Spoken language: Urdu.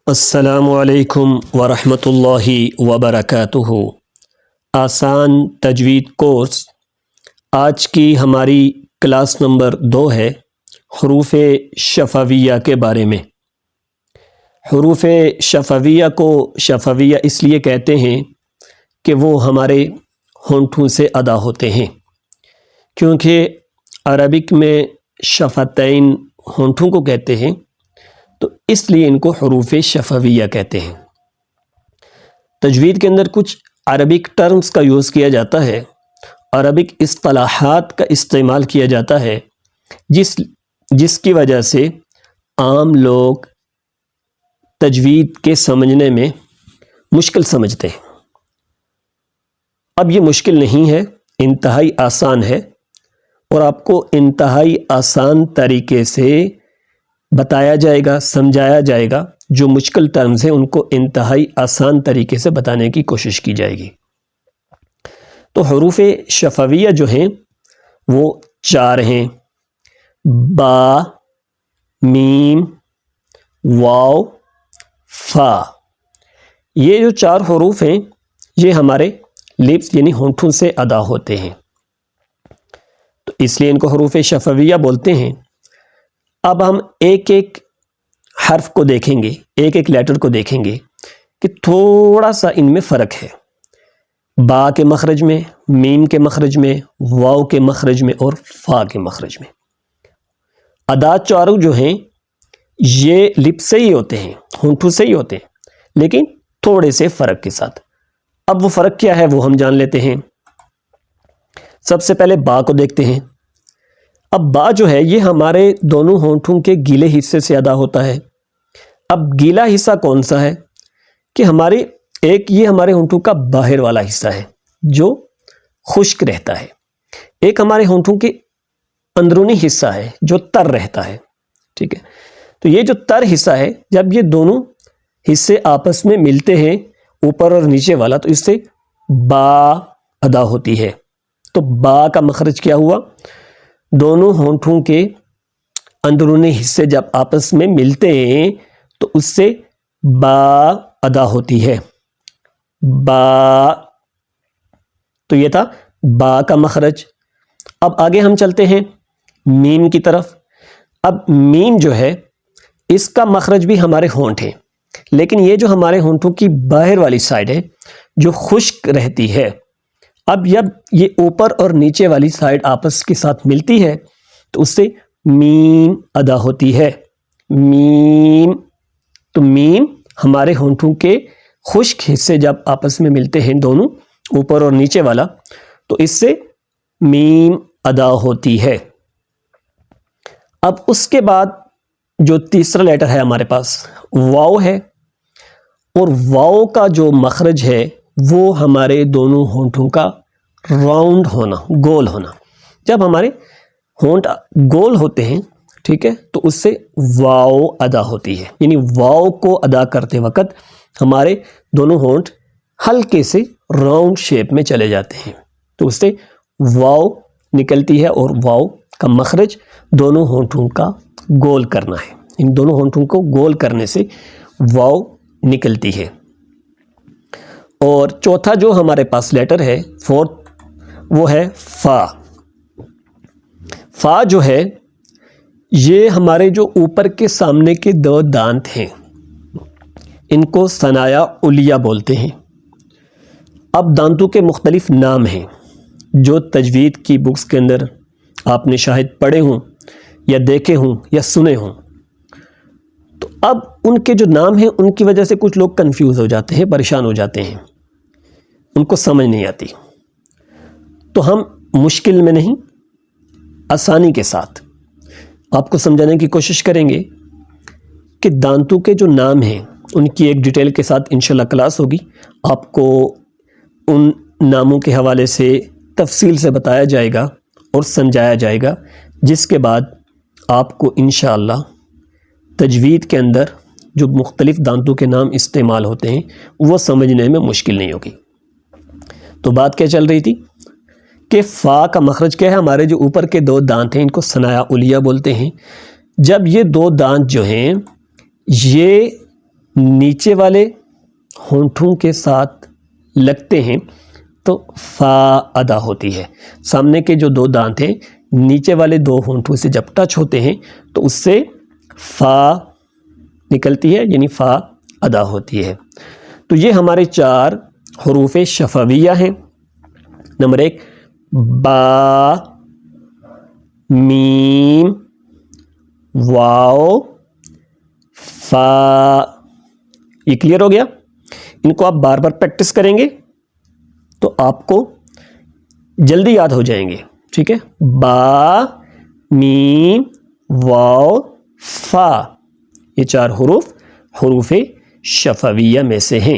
السلام علیکم ورحمۃ اللہ وبرکاتہ۔ آسان تجوید کورس آج کی ہماری کلاس نمبر 2 ہے، حروف شفویہ کے بارے میں۔ حروف شفویہ کو شفویہ اس لیے کہتے ہیں کہ وہ ہمارے ہونٹوں سے ادا ہوتے ہیں، کیونکہ عربک میں شفتین ہونٹوں کو کہتے ہیں، تو اس لیے ان کو حروف شفویہ کہتے ہیں۔ تجوید کے اندر کچھ عربک ٹرمز کا یوز کیا جاتا ہے، عربک اصطلاحات کا استعمال کیا جاتا ہے، جس کی وجہ سے عام لوگ تجوید کے سمجھنے میں مشکل سمجھتے ہیں۔ اب یہ مشکل نہیں ہے، انتہائی آسان ہے، اور آپ کو انتہائی آسان طریقے سے بتایا جائے گا، سمجھایا جائے گا۔ جو مشکل ٹرمز ہیں ان کو انتہائی آسان طریقے سے بتانے کی کوشش کی جائے گی۔ تو حروف شفویہ جو ہیں وہ 4 ہیں: با، میم، واو، فا۔ یہ جو 4 حروف ہیں یہ ہمارے لپس یعنی ہونٹوں سے ادا ہوتے ہیں، تو اس لیے ان کو حروف شفویہ بولتے ہیں۔ اب ہم ایک ایک حرف کو دیکھیں گے، ایک ایک لیٹر کو دیکھیں گے کہ تھوڑا سا ان میں فرق ہے، با کے مخرج میں، میم کے مخرج میں، واو کے مخرج میں اور فا کے مخرج میں۔ ادا چاروں جو ہیں یہ لپ سے ہی ہوتے ہیں، ہونٹوں سے ہی ہوتے ہیں، لیکن تھوڑے سے فرق کے ساتھ۔ اب وہ فرق کیا ہے وہ ہم جان لیتے ہیں۔ سب سے پہلے با کو دیکھتے ہیں۔ اب با جو ہے یہ ہمارے دونوں ہونٹوں کے گیلے حصے سے ادا ہوتا ہے۔ اب گیلا حصہ کون سا ہے کہ یہ ہمارے ہونٹوں کا باہر والا حصہ ہے جو خشک رہتا ہے، ایک ہمارے ہونٹوں کے اندرونی حصہ ہے جو تر رہتا ہے، ٹھیک ہے۔ تو یہ جو تر حصہ ہے، جب یہ دونوں حصے آپس میں ملتے ہیں، اوپر اور نیچے والا، تو اس سے با ادا ہوتی ہے۔ تو با کا مخرج کیا ہوا؟ دونوں ہونٹوں کے اندرونی حصے جب آپس میں ملتے ہیں تو اس سے با ادا ہوتی ہے، با۔ تو یہ تھا با کا مخرج۔ اب آگے ہم چلتے ہیں میم کی طرف۔ اب میم جو ہے اس کا مخرج بھی ہمارے ہونٹ ہیں، لیکن یہ جو ہمارے ہونٹوں کی باہر والی سائڈ ہے جو خشک رہتی ہے، اب جب یہ اوپر اور نیچے والی سائڈ آپس کے ساتھ ملتی ہے تو اس سے میم ادا ہوتی ہے، میم۔ تو میم ہمارے ہونٹوں کے خشک حصے جب آپس میں ملتے ہیں دونوں، اوپر اور نیچے والا، تو اس سے میم ادا ہوتی ہے۔ اب اس کے بعد جو تیسرا لیٹر ہے ہمارے پاس واو ہے، اور واو کا جو مخرج ہے وہ ہمارے دونوں ہونٹوں کا راؤنڈ ہونا، گول ہونا۔ جب ہمارے ہونٹ گول ہوتے ہیں، ٹھیک ہے، تو اس سے واو ادا ہوتی ہے، یعنی واو کو ادا کرتے وقت ہمارے دونوں ہونٹ ہلکے سے راؤنڈ شیپ میں چلے جاتے ہیں، تو اس سے واو نکلتی ہے، اور واو کا مخرج دونوں ہونٹوں کا گول کرنا ہے، ان دونوں ہونٹوں کو گول کرنے سے واو نکلتی ہے۔ اور چوتھا جو ہمارے پاس لیٹر ہے، فورتھ، وہ ہے فا۔ فا جو ہے یہ ہمارے جو اوپر کے سامنے کے 2 دانت ہیں، ان کو ثنایا علیہ بولتے ہیں۔ اب دانتوں کے مختلف نام ہیں جو تجوید کی بکس کے اندر آپ نے شاید پڑھے ہوں یا دیکھے ہوں یا سنے ہوں۔ تو اب ان کے جو نام ہیں ان کی وجہ سے کچھ لوگ کنفیوز ہو جاتے ہیں، پریشان ہو جاتے ہیں، ان کو سمجھ نہیں آتی۔ تو ہم مشکل میں نہیں، آسانی کے ساتھ آپ کو سمجھانے کی کوشش کریں گے کہ دانتوں کے جو نام ہیں ان کی ایک ڈیٹیل کے ساتھ انشاءاللہ کلاس ہوگی، آپ کو ان ناموں کے حوالے سے تفصیل سے بتایا جائے گا اور سمجھایا جائے گا، جس کے بعد آپ کو انشاءاللہ تجوید کے اندر جو مختلف دانتوں کے نام استعمال ہوتے ہیں وہ سمجھنے میں مشکل نہیں ہوگی۔ تو بات کیا چل رہی تھی کہ فا کا مخرج کیا ہے؟ ہمارے جو اوپر کے 2 دانت ہیں ان کو ثنایا علیہ بولتے ہیں۔ جب یہ 2 دانت جو ہیں یہ نیچے والے ہونٹوں کے ساتھ لگتے ہیں تو فا ادا ہوتی ہے. سامنے کے جو 2 دانت ہیں نیچے والے 2 ہونٹوں سے جب ٹچ ہوتے ہیں تو اس سے فا نکلتی ہے، یعنی فا ادا ہوتی ہے. تو یہ ہمارے 4 حروف شفویہ ہیں. نمبر 1 با، میم، واو، فا. یہ کلیئر ہو گیا؟ ان کو آپ بار بار پریکٹس کریں گے تو آپ کو جلدی یاد ہو جائیں گے. ٹھیک ہے، با، میم، واو، فا، یہ 4 حروف شفویہ میں سے ہیں.